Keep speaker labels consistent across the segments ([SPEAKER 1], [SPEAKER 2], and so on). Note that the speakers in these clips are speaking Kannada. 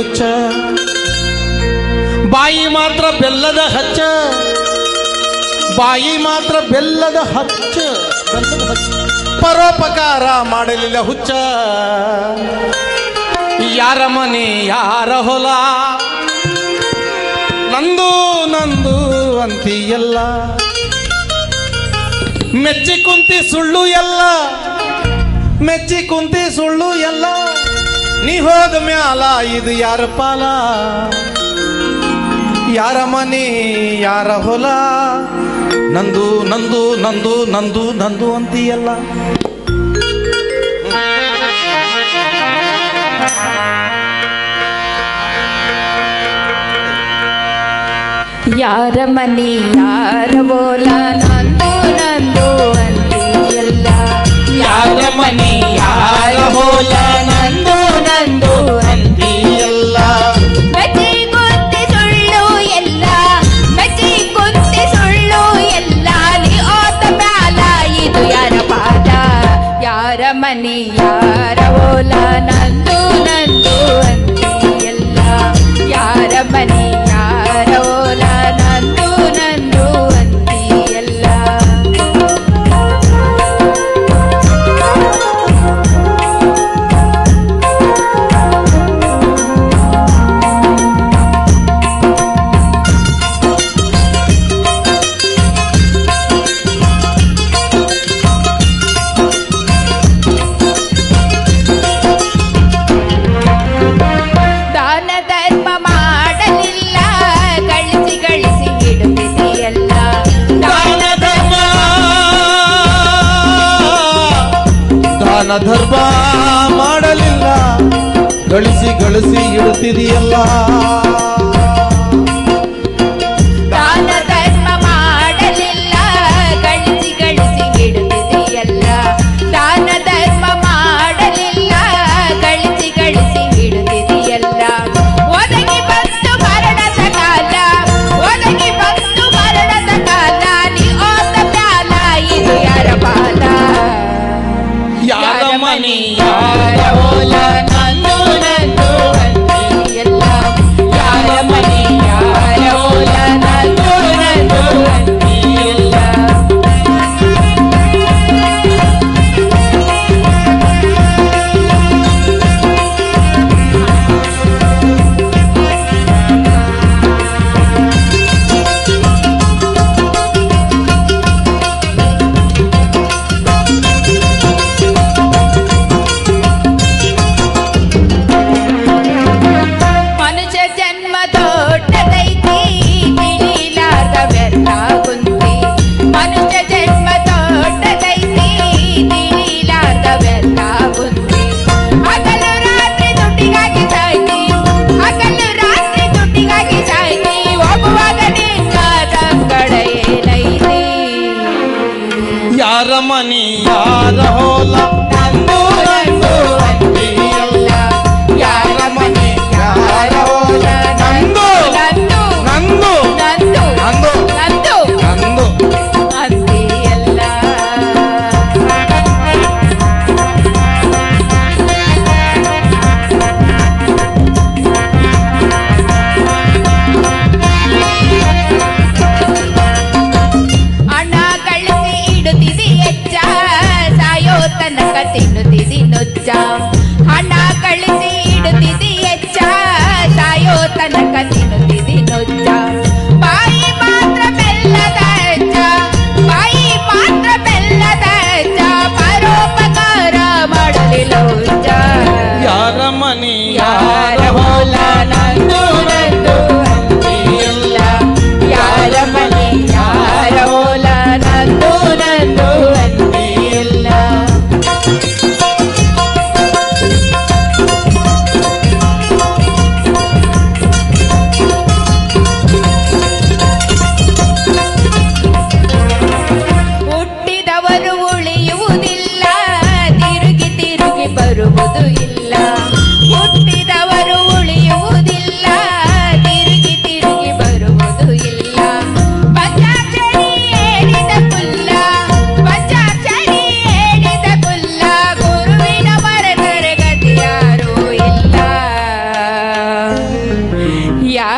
[SPEAKER 1] ಹುಚ್ಚ, ಬಾಯಿ ಮಾತ್ರ ಬೆಲ್ಲದ ಹಚ್ಚ, ಬಾಯಿ ಮಾತ್ರ ಬೆಲ್ಲದ ಹಚ್ಚ, ಪರೋಪಕಾರ ಮಾಡಲಿಲ್ಲ ಹುಚ್ಚ. ಯಾರ ಮನೆ ಯಾರ ಹೊಲ, ನಂದು ನಂದು ಅಂತೀಯಲ್ಲ, ಮೆಚ್ಚಿ ಕುಂತಿ ಸುಳ್ಳು ಎಲ್ಲ, ಮೆಚ್ಚಿ ಕುಂತಿ ಸುಳ್ಳು ಎಲ್ಲ, ನೀ ಹೋದ ಮ್ಯಾಲ ಇದು ಯಾರ ಪಾಲ, ಯಾರ ಮನೆ ಯಾರ ಹೊಲ, ನಂದು ನಂದು ನಂದು ನಂದು ನಂದು ಅಂತೀಯಲ್ಲ.
[SPEAKER 2] ಯಾರ ಮನಿ ಯಾರ ಬೋಲ, ನಂದು ನಂದು ಅಂತೀಯಲ್ಲ.
[SPEAKER 1] ಯಾರ ಮನೆ ಯಾರ ಹೋಲ,
[SPEAKER 2] ನಂದು ನಂದು
[SPEAKER 1] ಅಂತೀಯಲ್ಲ.
[SPEAKER 2] ಮೆಚ್ಚಿ ಕುಂತಿ ಸುಳ್ಳು ಎಲ್ಲ, ಮೆಚ್ಚಿ ಕುಂತಿ ಸುಳ್ಳು ಎಲ್ಲ, ನೀ ಓದ ಮ್ಯಾಲ ಇದು ಯಾರ ಪಾದ, ಯಾರ ಮನಿ ಯಾರ ಬೋಲ, ನಂದು ನಂದು ಅಂತೀಯಲ್ಲ. ಯಾರ ಮನಿ ಯಾರ ಬೋಲ, ನಂದು ನಂದು ಅಂತೀಯಲ್ಲ. ದಾನ ಧರ್ಮ ಮಾಡಲಿಲ್ಲ, ಗಳಿಸಿ ಗಳಿಸಿ ಇಡುತ್ತಿದೆಯಲ್ಲ.
[SPEAKER 1] ದಾನ ಧರ್ಮ, ದಾನ ಧರ್ಮ ಮಾಡಲಿಲ್ಲ, ಗಳಿಸಿ ಗಳಿಸಿ ಇಡುತ್ತಿದೆಯಲ್ಲ.
[SPEAKER 2] ದಾನ ಧರ್ಮ ಮಾಡಲಿಲ್ಲ, ಗಳಿಸಿ ಗಳಿಸಿ ಇಡುತ್ತಿದೆಯಲ್ಲ. ದಾನ ಧರ್ಮ ಮಾಡಲಿಲ್ಲ, ಗಳಿಸಿ ಗಳಿಸಿ ಇಡುತ್ತಿದೆಯಲ್ಲ. ಒದಗಿ ಬಂತು ಮರಣದ ಕಾಲ, ಒದಗಿ ಬಂತು ಮರಣದ ಕಾಲ, ನೀ ಓದ ಮ್ಯಾಲ ಇದು ಯಾರ ಬಾಲ,
[SPEAKER 1] ಯಾರ ಮನೆ
[SPEAKER 2] ಯಾರ ಬೋಲ, ನಂದು ನಂದು ಅಂತೀಯಲ್ಲ. ಯಾರ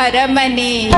[SPEAKER 2] ಅರಮನೆಯ